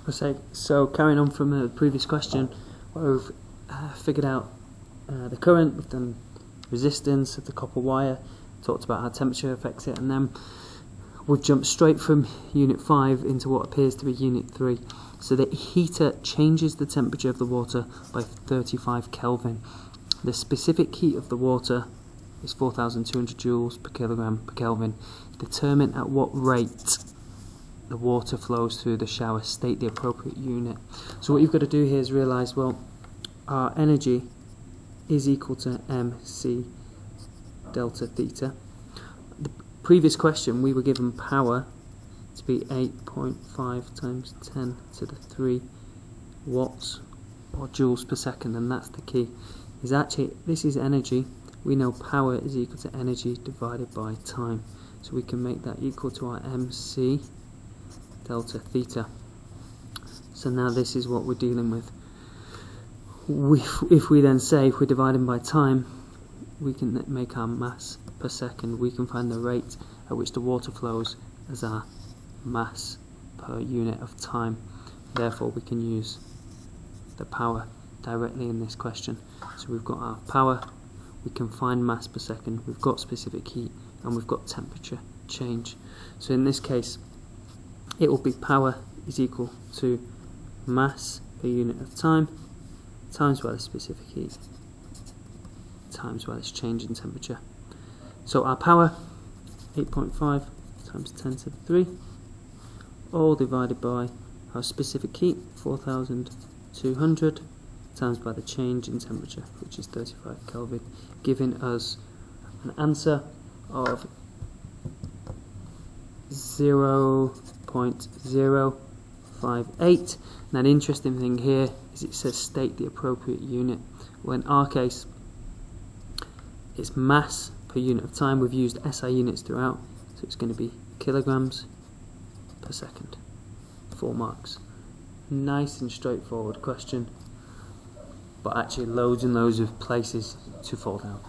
So carrying on from the previous question, where we've figured out the current, we've done resistance of the copper wire, talked about how temperature affects it, and then we've jumped straight from unit 5 into what appears to be unit 3. So the heater changes the temperature of the water by 35 Kelvin. The specific heat of the water is 4,200 joules per kilogram per Kelvin. Determine at what rate the water flows through the shower. State the appropriate unit. So what you've got to do here is realise, well, our energy is equal to mc delta theta. The previous question, we were given power to be 8.5 times 10 to the 3 watts or joules per second, and that's the key. Is actually, this is energy. We know power is equal to energy divided by time, so we can make that equal to our mc delta theta. So now this is what we're dealing with. If we then say, if we're dividing by time, we can make our mass per second. We can find the rate at which the water flows as our mass per unit of time. Therefore we can use the power directly in this question. So we've got our power, we can find mass per second, we've got specific heat, and we've got temperature change. So in this case it will be power is equal to mass per unit of time times by the specific heat times by this change in temperature. So our power, 8.5 times 10 to the 3, all divided by our specific heat, 4,200, times by the change in temperature, which is 35 Kelvin, giving us an answer of 0.058. Now the interesting thing here is it says state the appropriate unit. Well, in our case it's mass per unit of time. We've used SI units throughout, so it's going to be kilograms per second. 4 marks. Nice and straightforward question, but actually loads and loads of places to fall down.